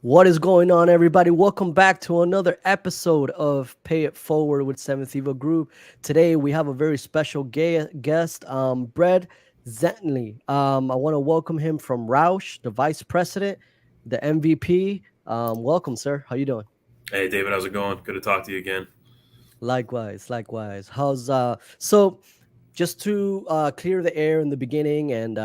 What is going on, everybody? Welcome back to another episode of Pay It Forward with Seventh Eva Group. Today we have a very special guest, Brad Rzetelny. I want to welcome him from Roush, the Vice President, the MVP. Welcome, sir. How you doing? Hey David, how's it going? Good to talk to you again. Likewise, likewise. So just to clear the air in the beginning and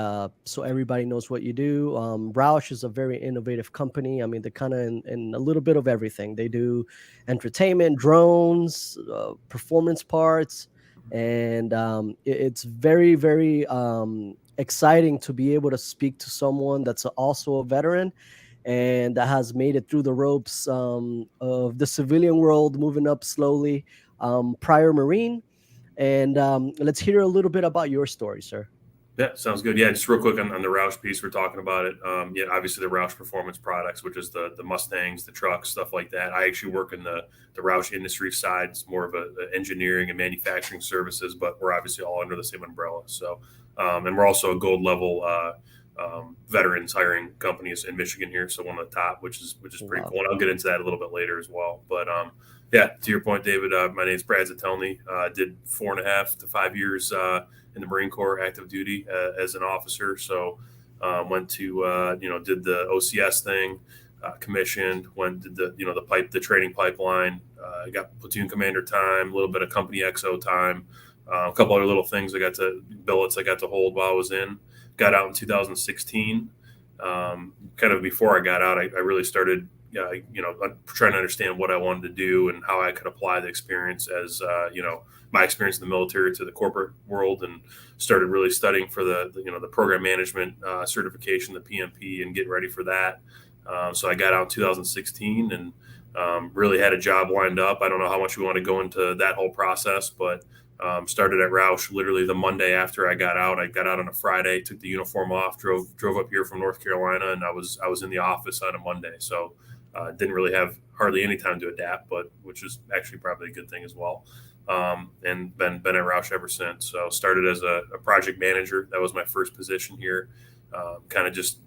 so everybody knows what you do, Roush is a very innovative company. I mean, they're kind of in a little bit of everything. They do entertainment, drones, performance parts, and it's very, very exciting to be able to speak to someone that's also a veteran and that has made it through the ropes of the civilian world, moving up slowly. Prior Marine, and let's hear a little bit about your story, sir. Yeah, sounds good. Yeah, just real quick on the Roush piece, we're talking about it. Yeah, obviously the Roush Performance products, which is the Mustangs, the trucks, stuff like that. I actually work in the Roush industry side. It's more of a engineering and manufacturing services, but we're obviously all under the same umbrella. So, and we're also a gold level veterans hiring companies in Michigan here, so one of the top, which is pretty Wow. cool. And I'll get into that a little bit later as well. But yeah, to your point, David, my name is Brad Rzetelny. Did 4.5 to 5 years in the Marine Corps active duty as an officer. So went to did the OCS thing, commissioned, went did the training pipeline, got platoon commander time, a little bit of company XO time, a couple other little things billets I got to hold while I was in. Got out in 2016. Kind of before I got out, I really started trying to understand what I wanted to do and how I could apply the experience as my experience in the military to the corporate world, and started really studying for the program management certification, the PMP, and getting ready for that. So I got out in 2016 and really had a job lined up. I don't know how much we want to go into that whole process, but started at Roush literally the Monday after I got out. I got out on a Friday, took the uniform off, drove up here from North Carolina, and I was in the office on a Monday. So didn't really have hardly any time to adapt, but which is actually probably a good thing as well. And been at Roush ever since. So started as a project manager. That was my first position here. Kind of just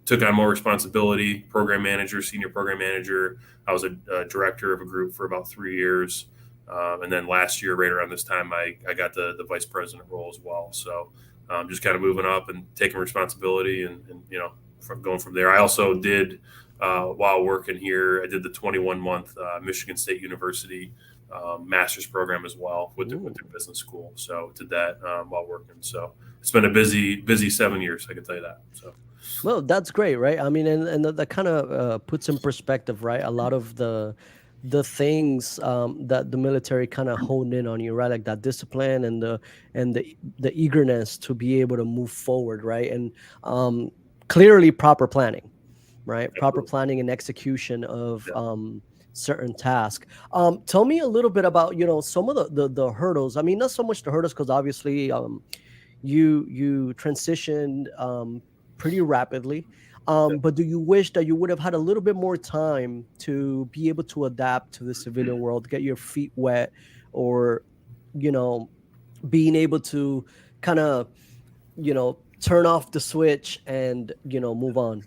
took on more responsibility. Program manager, senior program manager. I was a director of a group for about 3 years. And then last year, right around this time, I got the vice president role as well. So just kind of moving up and taking responsibility and from going from there. I also did, while working here, I did the 21-month Michigan State University master's program as well with their business school. So did that while working. So it's been a busy 7 years, I can tell you that. So. Well, that's great, right? I mean, and that kind of puts in perspective, right? A lot of the things that the military kind of honed in on you, right? Like that discipline and the eagerness to be able to move forward, right? And clearly proper planning, right? Proper Absolutely. planning and execution of Yeah. certain tasks. Tell me a little bit about some of the hurdles. I mean, not so much the hurdles because obviously you transitioned pretty rapidly. Yeah. But do you wish that you would have had a little bit more time to be able to adapt to the civilian world, get your feet wet, or you know, being able to kind of turn off the switch and move on?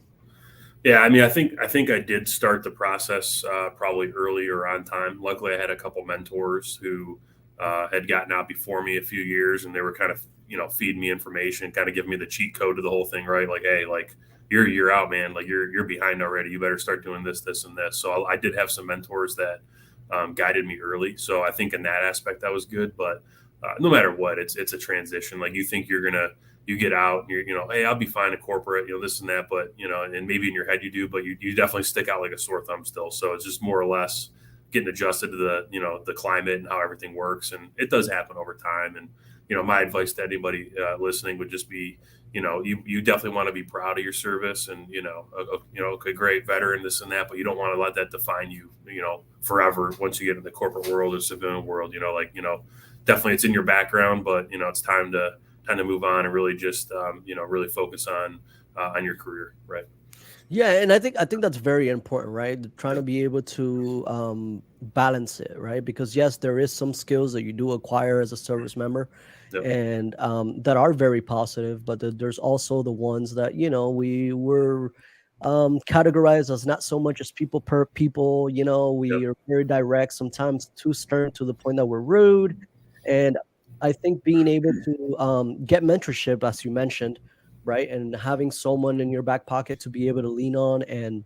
Yeah, I mean, I think I did start the process probably earlier on time. Luckily, I had a couple mentors who had gotten out before me a few years, and they were kind of feeding me information, kind of giving me the cheat code to the whole thing, right? Like, hey, like you're out, man. Like you're behind already. You better start doing this, and this. So I did have some mentors that guided me early. So I think in that aspect that was good. But no matter what, it's a transition. Like you get out and hey, I'll be fine at corporate, this and that, but and maybe in your head you do, but you definitely stick out like a sore thumb still. So it's just more or less getting adjusted to the climate and how everything works, and it does happen over time. And my advice to anybody listening would just be, you definitely want to be proud of your service, and okay, great veteran, this and that, but you don't want to let that define you, forever once you get in the corporate world or civilian world. Definitely it's in your background, but it's time to move on and really just really focus on your career, right? Yeah, and I think that's very important, right? Trying to Yep. be able to balance it, right? Because yes, there is some skills that you do acquire as a service member, Yep. and that are very positive, but there's also the ones that we were. categorized as not so much as people per people. You know, Yep. we are very direct, sometimes too stern to the point that we're rude. And I think being able to get mentorship, as you mentioned, right, and having someone in your back pocket to be able to lean on and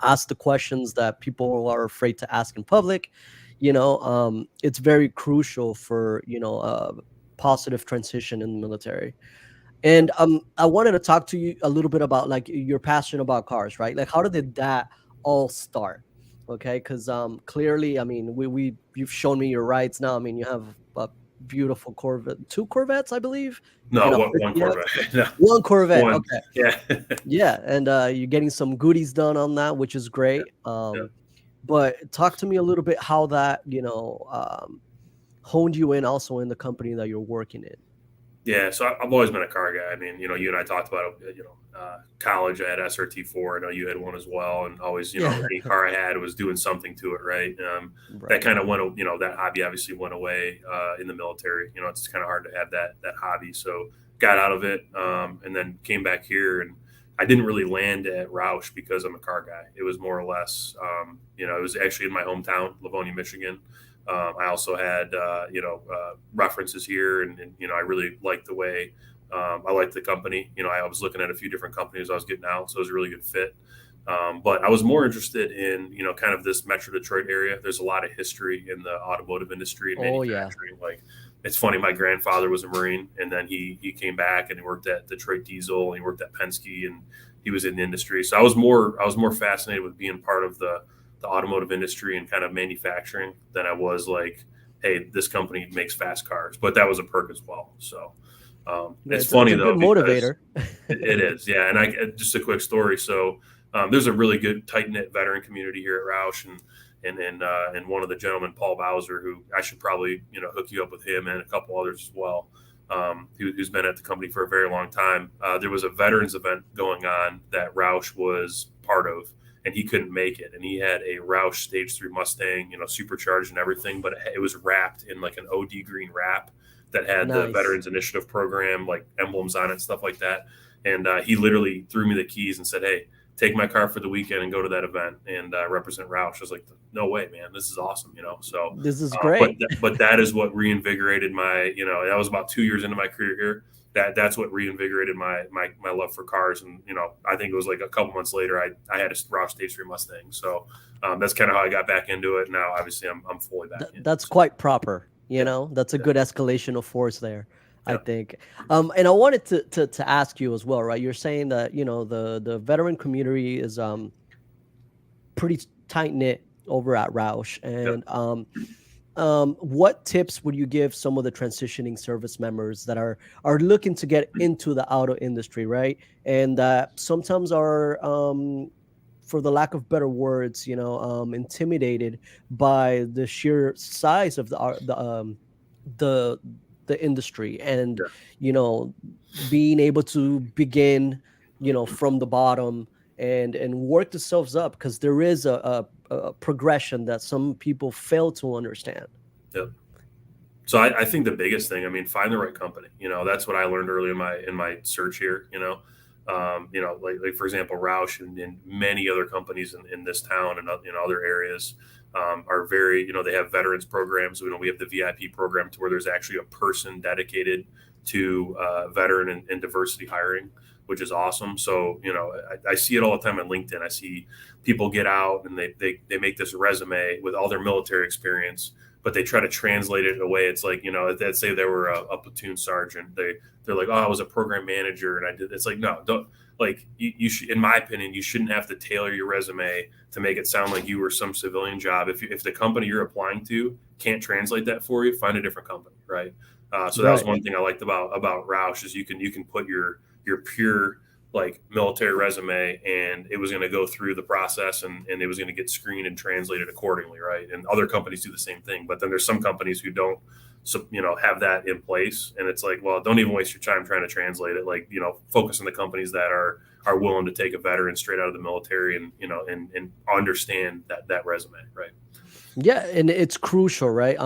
ask the questions that people are afraid to ask in public, it's very crucial for positive transition in the military. And I wanted to talk to you a little bit about like your passion about cars, right? Like, how did that all start? Okay, because clearly, I mean, we you've shown me your rides now. I mean, you have a beautiful Corvette, two Corvettes, I believe, No, and a what one 50X. Corvette? No, One Corvette. one. Okay, Yeah. yeah, and you're getting some goodies done on that, which is great. Yeah. But talk to me a little bit how that honed you in also in the company that you're working in. Yeah, so I've always been a car guy. I mean, you and I talked about it. College, I had SRT4. I know you had one as well, and always, Yeah, any car I had was doing something to it, right? That right. kind of went, that hobby obviously went away in the military. It's kind of hard to have that hobby, so got out of it, and then came back here, and I didn't really land at Roush because I'm a car guy. It was more or less, it was actually in my hometown, Livonia, Michigan. I also had, references here, and I really liked the way I liked the company. I was looking at a few different companies I was getting out, so it was a really good fit. But I was more interested in, kind of this Metro Detroit area. There's a lot of history in the automotive industry and Oh yeah. manufacturing. Like, it's funny, my grandfather was a Marine, and then he came back and he worked at Detroit Diesel, and he worked at Penske, and he was in the industry. So I was more fascinated with being part of the automotive industry and kind of manufacturing than I was like, hey, this company makes fast cars. But that was a perk as well. So Yeah, it's it's funny a good though, because motivator. it is, yeah. And just a quick story. So there's a really good tight knit veteran community here at Roush, and one of the gentlemen, Paul Bowser, who I should probably hook you up with him and a couple others as well. Who's been at the company for a very long time. There was a veterans event going on that Roush was part of, and he couldn't make it. And he had a Roush Stage 3 Mustang, supercharged and everything, but it was wrapped in like an OD green wrap that had the Nice. Veterans Initiative program, like emblems on it, stuff like that. And he literally threw me the keys and said, "Hey, take my car for the weekend and go to that event and represent Roush." I was like, "No way, man! This is awesome." So, This is but great. but that is what reinvigorated my. That was about 2 years into my career here. That's what reinvigorated my love for cars. And I think it was like a couple months later, I had a Roush Stage 3 Mustang. So that's kind of how I got back into it. Now, obviously, I'm fully back in. That's So quite proper. yeah, That's a yeah, good escalation of force there, I yeah. think. And I wanted to ask you as well, right? You're saying that the veteran community is pretty tight knit over at Roush, Yeah. and what tips would you give some of the transitioning service members that are looking to get into the auto industry, right? And that sometimes are, for the lack of better words, intimidated by the sheer size of the the industry, and Yeah. you know being able to begin from the bottom and work themselves up, because there is a progression that some people fail to understand. Yeah. So I think the biggest thing, I mean, find the right company. That's what I learned early in my search here. Like for example, Roush and many other companies in this town and in other areas are very, they have veterans programs. We have the VIP program to where there's actually a person dedicated to veteran and diversity hiring, which is awesome. So I see it all the time on LinkedIn. I see people get out and they make this resume with all their military experience, but they try to translate it in a way. It's like, let's say they were a platoon sergeant. They're like, "Oh, I was a program manager and I did." It's like, no, don't. Like, you should, in my opinion, you shouldn't have to tailor your resume to make it sound like you were some civilian job. If the company you're applying to can't translate that for you, find a different company, right? So that was Right. one thing I liked about Roush, is you can put your pure like military resume, and it was going to go through the process, and it was going to get screened and translated accordingly, right? And other companies do the same thing, but then there's some companies who don't, so have that in place, and it's like, well, don't even waste your time trying to translate it. Like, focus on the companies that are willing to take a veteran straight out of the military, and and understand that resume, right? Yeah, and it's crucial, right?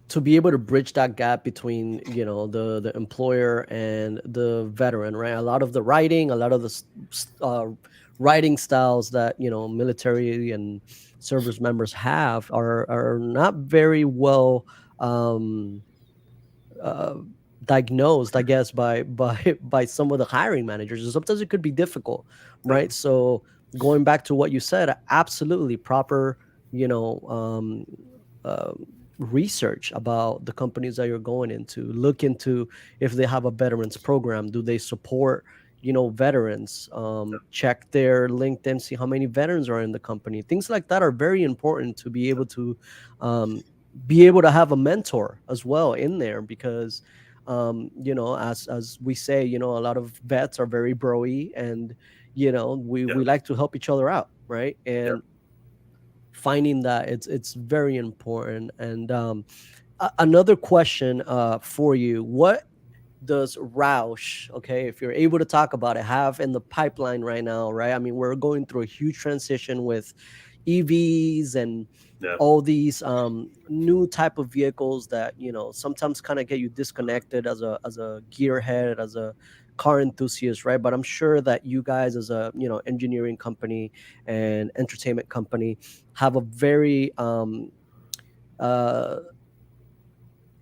to be able to bridge that gap between, the employer and the veteran, right? A lot of the writing, a lot of the writing styles that, military and service members have are not very well um uh, diagnosed, I guess, by some of the hiring managers. And sometimes it could be difficult, Yep. right? So going back to what you said, absolutely proper, you know, research about the companies that you're going into. Look into if they have a veterans program. Do they support, veterans? Check their LinkedIn, see how many veterans are in the company. Things like that are very important to um, be able to have a mentor as well in there, because as we say, a lot of vets are very broy, and we Yep. like to help each other out, right? Yep. And finding that, it's very important. And another question for you: what does Roush, okay, if you're able to talk about it, have in the pipeline right now, right? I mean, we're going through a huge transition with EVs and Yeah. all these new type of vehicles that, sometimes kind of get you disconnected as a gearhead, as a car enthusiast, right? But I'm sure that you guys, as a, engineering company and entertainment company, have a very uh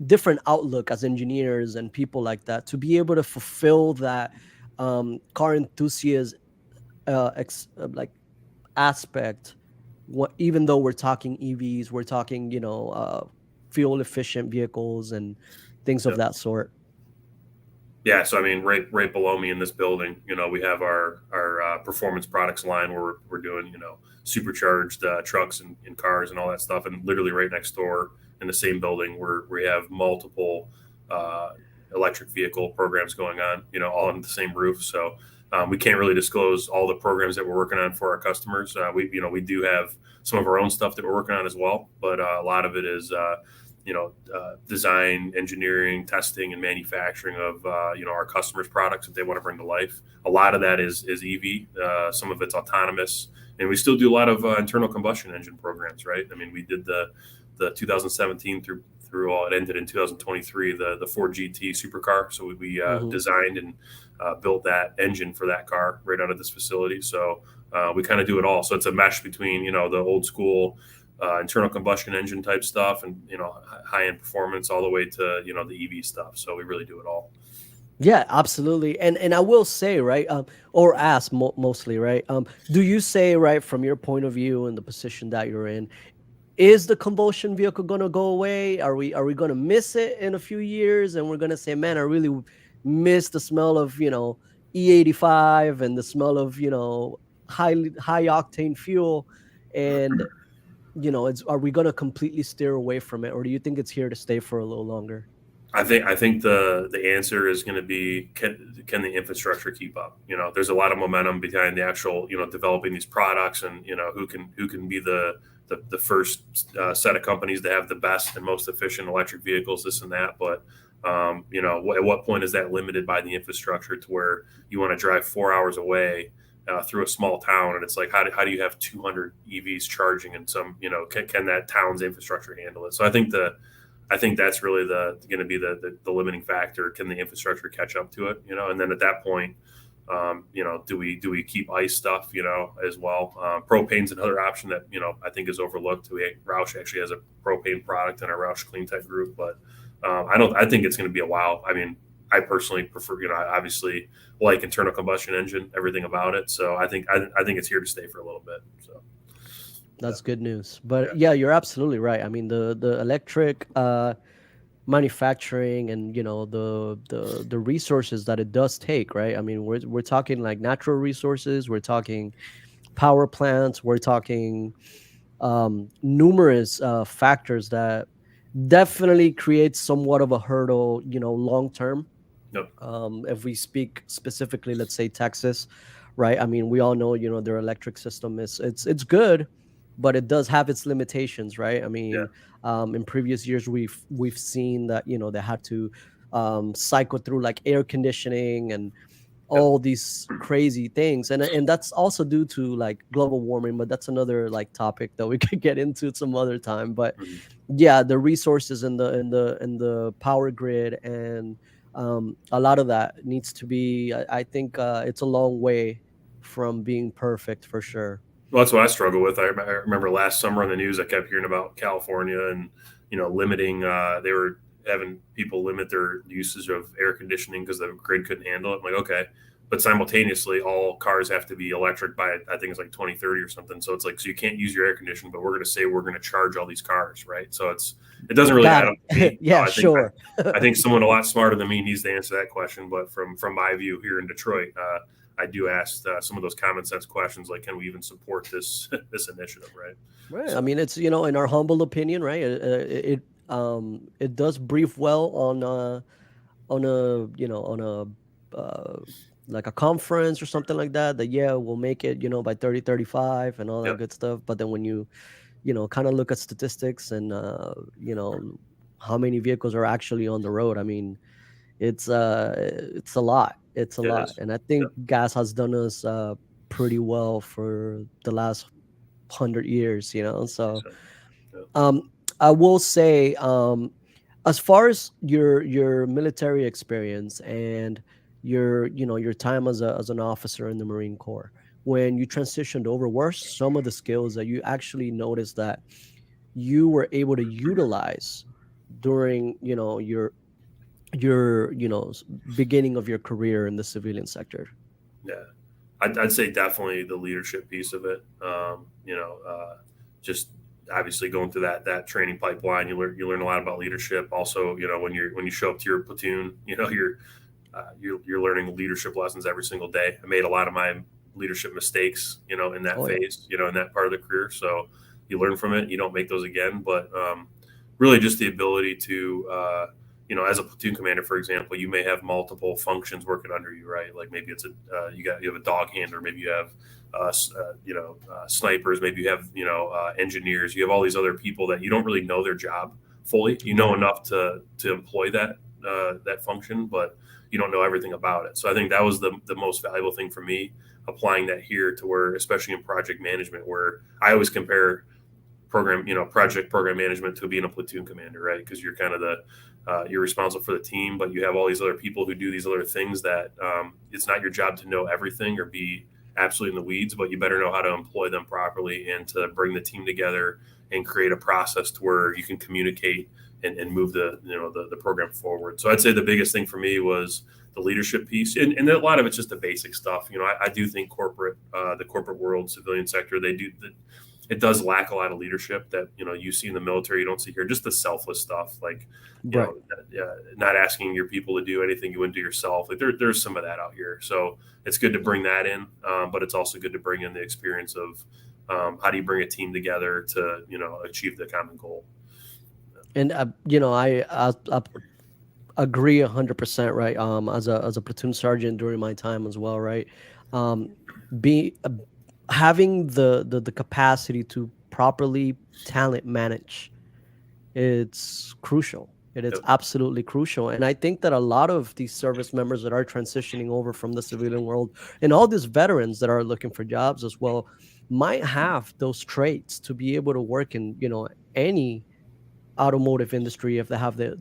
different outlook as engineers and people like that, to be able to fulfill that car enthusiast like aspect. Even though we're talking EVs, we're talking, fuel efficient vehicles and things of Yep. that sort. Yeah, so I mean, right below me in this building, we have our performance products line where we're doing supercharged trucks and cars and all that stuff, and literally right next door in the same building where we have multiple uh, electric vehicle programs going on, all on the same roof. So we can't really disclose all the programs that we're working on for our customers. We do have some of our own stuff that we're working on as well, but a lot of it is design, engineering, testing, and manufacturing of our customers' products that they want to bring to life. A lot of that is EV. Some of it's autonomous, and we still do a lot of internal combustion engine programs. Right? I mean, we did the 2017 through all it ended in 2023, the Ford GT supercar. So we Hmm. designed and built that engine for that car right out of this facility. So we kind of do it all. So it's a mesh between the old school internal combustion engine type stuff and high end performance all the way to the EV stuff. So we really do it all. Yeah, absolutely. And I will say, right, or ask mostly, right, do you say, right, from your point of view and the position that you're in, is the combustion vehicle going to go away? Are we going to miss it in a few years, and we're going to say, man, I really miss the smell of, E85 and the smell of, high octane fuel? And it's, are we going to completely steer away from it, or do you think it's here to stay for a little longer? I think the answer is going to be can the infrastructure keep up? There's a lot of momentum behind the actual developing these products, and who can be the first set of companies to have the best and most efficient electric vehicles, this and that. But at what point is that limited by the infrastructure to where you want to drive 4 hours away through a small town, and it's like how do you have 200 EVs charging in some can that town's infrastructure handle it? So I think that's really the going to be the limiting factor. Can the infrastructure catch up to it? And then at that point, do we keep ICE stuff? As well. Propane's another option that I think is overlooked. Roush actually has a propane product in our Roush Clean Tech group, but I don't. I think it's going to be a while. I mean, I personally prefer. I obviously like internal combustion engine, everything about it. So I think it's here to stay for a little bit. So yeah, That's good news. But yeah, yeah, you're absolutely right. I mean, the electric manufacturing and, the resources that it does take, right? I mean, we're talking like natural resources, we're talking power plants, we're talking numerous factors that definitely create somewhat of a hurdle, long term. no, If we speak specifically, let's say Texas, right? I mean, we all know, their electric system is, it's good, but it does have its limitations, right? I yeah, mean, in previous years, we've seen that, they had to cycle through like air conditioning and Yep. all these crazy things, and that's also due to like global warming, but that's another like topic that we could get into some other time. But Mhm. yeah, the resources in the power grid, and a lot of that needs to be, I think it's a long way from being perfect for sure. Well, that's what I struggle with. I remember last summer on the news, I kept hearing about California and limiting. They were having people limit their usage of air conditioning because the grid couldn't handle it. I'm like, okay, but simultaneously, all cars have to be electric by I think it's like 2030 or something. So it's like so you can't use your air conditioning, but we're going to say we're going to charge all these cars, right? So it doesn't really Got add up to it. me. Yeah, I think sure. I think someone a lot smarter than me needs to answer that question. But from my view here in Detroit, I do ask some of those common sense questions like, can we even support this this initiative, right? Right. I So mean, it's, in our humble opinion, right? It does brief well on a, on a like a conference or something like that, that yeah, we'll make it, by 3035 and all that yeah, good stuff. But then when you, kind of look at statistics and how many vehicles are actually on the road, I mean, it's a lot. It's a it lot. is. And I Yeah, think gas has done us pretty well for the last 100 years, I think so so. Yeah. um I will say, as far as your military experience and your time as an officer in the Marine Corps, when you transitioned over, what are some of the skills that you actually noticed that you were able to utilize during your beginning of your career in the civilian sector? Yeah, I'd say definitely the leadership piece of it. Just obviously going through that training pipeline, you learn a lot about leadership. Also, when you show up to your platoon, you're learning leadership lessons every single day. I made a lot of my leadership mistakes, in that Oh yeah. phase, in that part of the career. So you learn from it. You don't make those again. But really, just the ability to, as a platoon commander, for example, you may have multiple functions working under you, right? Like maybe it's you have a dog handler, maybe you have snipers, maybe you have engineers. You have all these other people that you don't really know their job fully. You know Right. enough to employ that function, but you don't know everything about it. So I think that was the most valuable thing for me applying that here to where, especially in project management, where I always compare project program management to being a platoon commander, right? Because you're kind of you're responsible for the team, but you have all these other people who do these other things that it's not your job to know everything or be absolutely in the weeds, but you better know how to employ them properly and to bring the team together and create a process to where you can communicate and move the program forward. So I'd say the biggest thing for me was the leadership piece, and a lot of it's just the basic stuff. I do think the corporate world, civilian sector, it does lack a lot of leadership that you see in the military. You don't see here. Just the selfless stuff, like Right. not asking your people to do anything you wouldn't do yourself. Like there's some of that out here. So it's good to bring that in, but it's also good to bring in the experience of how do you bring a team together to achieve the common goal. And I agree 100%, right? As a platoon sergeant during my time as well, right? um be Having the capacity to properly talent manage, it's crucial. It is Yep. absolutely crucial. And I think that a lot of these service members that are transitioning over from the civilian world, and all these veterans that are looking for jobs as well, might have those traits to be able to work in any automotive industry, if they have the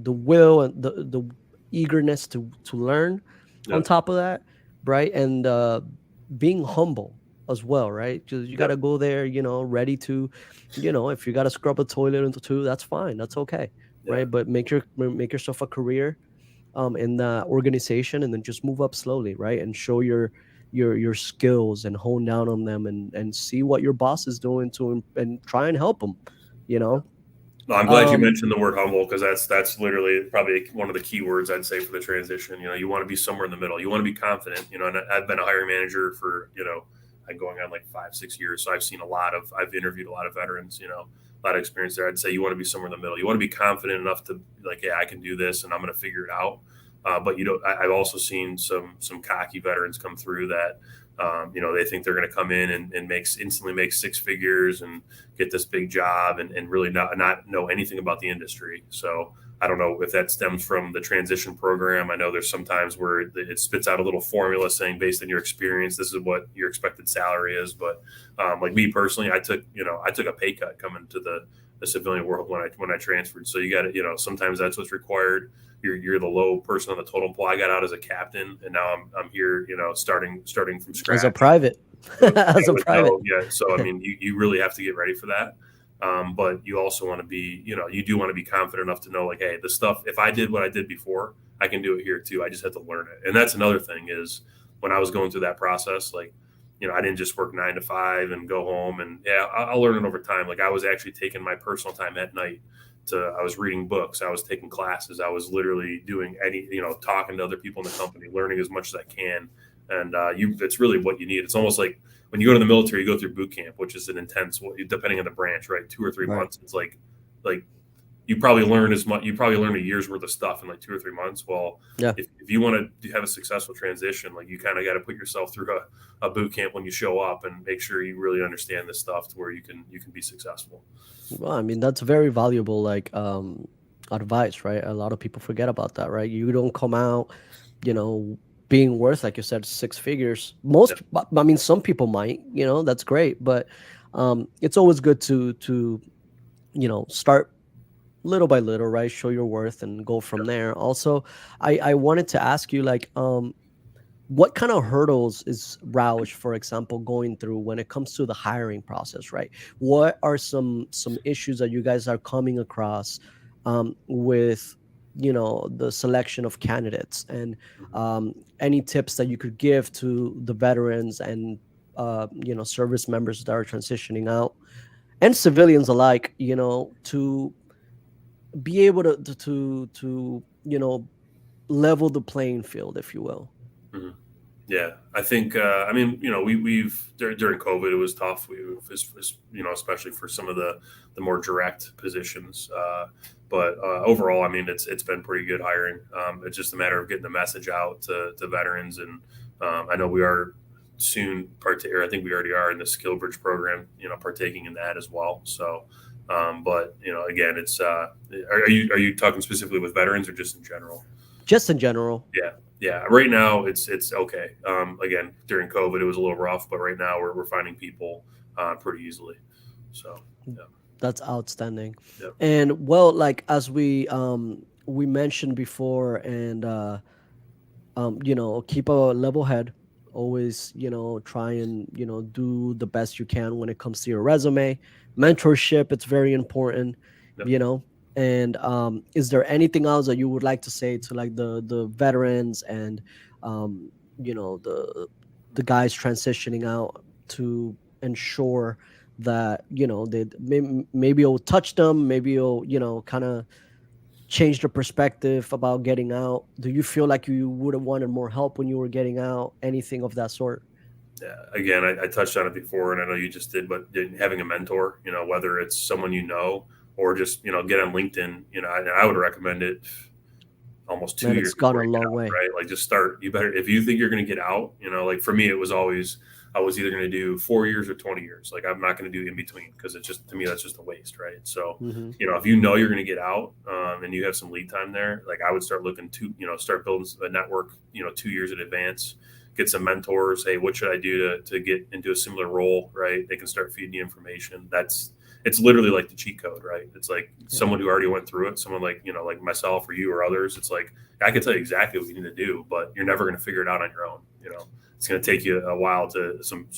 will and the eagerness to learn, on Yep. top of that, right? And being humble as well, right? Because you got Yep. to go there, ready to, if you got to scrub a toilet into two, that's fine, that's okay, Yeah. right? But make yourself a career in that organization, and then just move up slowly, right? And show your skills and hone down on them, and see what your boss is doing and try and help them, you know No, I'm glad you um, mentioned the word humble because that's literally probably one of the key words I'd say for the transition. You want to be somewhere in the middle. You want to be confident. And I've been a hiring manager for I'm going on like 5-6 years, so I've interviewed a lot of veterans. A lot of experience there. I'd say you want to be somewhere in the middle. You want to be confident enough to be like, yeah, I can do this, and I'm going to figure it out. But you don't. I've also seen some cocky veterans come through that They think they're going to come in and instantly make six figures and get this big job and really not know anything about the industry. So I don't know if that stems from the transition program. I know there's sometimes where it spits out a little formula saying based on your experience, this is what your expected salary is. But like me personally, I took a pay cut coming to the civilian world when I transferred. So you got to, sometimes that's what's required. You're the low person on the totem pole. I got out as a captain, and now I'm here, starting from As a scratch private. As a private. yeah. So I mean, you really have to get ready for that. But you also want to be, you do want to be confident enough to know, like, hey, the stuff. If I did what I did before, I can do it here too. I just had to learn it. And that's another thing is when I was going through that process, like, I didn't just work 9 to 5 and go home and yeah, I'll learn it over time. Like I was actually taking my personal time at night I was reading books, I was taking classes, I was literally doing talking to other people in the company, learning as much as I can. And it's really what you need. It's almost like when you go to the military, you go through boot camp, which is an intense, depending on the branch, right? 2 or 3 Right. months. It's like you probably learn as much. You probably learn a year's worth of stuff in like 2 or 3 months. Well, Yeah. if you want to have a successful transition, like you kind of got to put yourself through a boot camp when you show up and make sure you really understand this stuff to where you can be successful. Well, I mean, that's very valuable, like, advice, right? A lot of people forget about that, right? You don't come out, you know, being worth, like you said, six figures. Yeah. I mean, some people might, that's great, but it's always good to, start little by little, right? Show your worth and go from there. Also, I wanted to ask you, like, what kind of hurdles is Roush, for example, going through when it comes to the hiring process, right? What are some issues that you guys are coming across with, the selection of candidates, and Mhm. any tips that you could give to the veterans and service members that are transitioning out, and civilians alike, to be able to level the playing field, if you will. Mhm. Yeah, I think. I mean, during COVID, it was tough. Especially for some of the more direct positions. But overall, I mean, it's been pretty good hiring. It's just a matter of getting the message out to veterans, and I know we are soon or I think we already are in the Skill Bridge program. Partaking in that as well. So, but again, it's. Are you talking specifically with veterans or just in general? Just in general. Yeah, yeah. Right now, it's okay. Again, during COVID, it was a little rough, but right now we're finding people pretty easily. So, yeah, That's outstanding. yeah, And well, like, as we mentioned before, and keep a level head. Always, try and, do the best you can when it comes to your resume. Mentorship, it's very important, yeah. you know. And is there anything else that you would like to say to, like, the veterans and the guys transitioning out, to ensure that, maybe it'll touch them, maybe it'll, kind of change the perspective about getting out? Do you feel like you would have wanted more help when you were getting out? Anything of that sort? Yeah. Again, I touched on it before, and I know you just did, but having a mentor, whether it's someone or just get on LinkedIn, I would recommend it almost two Man, years it's gone before a you get long out, way. right? Like just start. You better if you think you're going to get out. Like for me, it was always I was either going to do 4 years or 20 years. Like I'm not going to do in between because it's just to me that's just a waste, right? So Hmm. if you know you're going to get out and you have some lead time there, like I would start looking to start building a network 2 years in advance. Get some mentors. Hey, what should I do to get into a similar role? Right? They can start feeding you information. It's literally like the cheat code, right? It's like Yeah. someone who already went through it, someone like, like myself or you or others. It's like, I can tell you exactly what you need to do, but you're never going to figure it out on your own. It's going to take you a while to some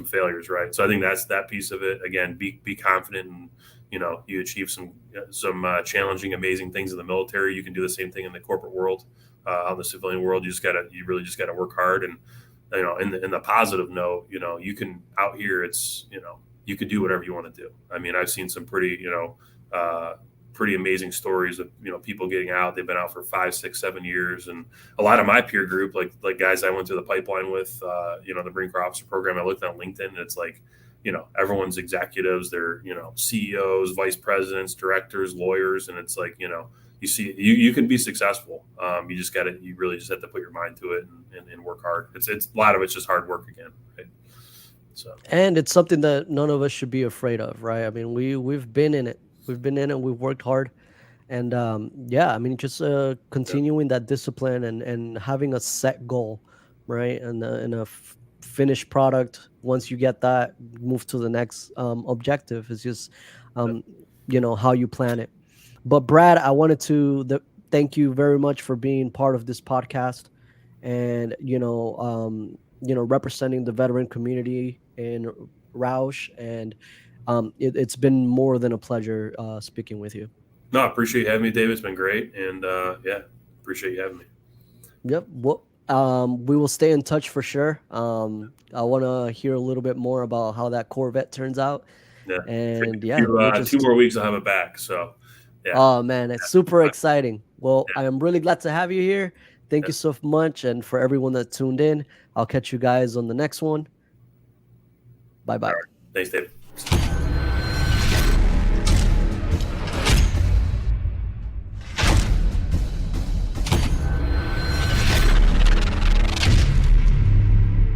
failures, right? So I think that's that piece of it. Again, be confident and, you achieve some challenging, amazing things in the military. You can do the same thing in the corporate world, on the civilian world. You really just gotta work hard. And, in the positive note, you can out here, you can do whatever you want to do. I mean, I've seen some pretty amazing stories of people getting out. They've been out for 5, 6, 7 years, and a lot of my peer group, like guys I went through the pipeline with, the Marine Corps Officer Program. I looked on LinkedIn, and it's like, everyone's executives. They're CEOs, vice presidents, directors, lawyers, and it's like you you see you can be successful. You really just have to put your mind to it and work hard. It's a lot of it's just hard work again, right? So And it's something that none of us should be afraid of, right? I mean, we've been in it. We've been in it. We've worked hard, and yeah, I mean, just yeah, continuing that discipline and having a set goal, right? And finished product. Once you get that, move to the next objective. It's just yeah. um, how you plan it. But Brad, I wanted to thank you very much for being part of this podcast, and representing the veteran community in Roush, and it's been more than a pleasure speaking with you. No, I appreciate you having me, David. It's been great, and yeah, appreciate you having me. Yep. Well, we will stay in touch for sure. I want to hear a little bit more about how that Corvette turns out, Yeah, and yeah, we'll two just. more weeks I'll have it back. So yeah, Oh man, it's super yeah, exciting. Well, I am really glad to have you here. Thank yeah. you so much, and for everyone that tuned in, I'll catch you guys on the next one. Bye All bye. right, thanks, David.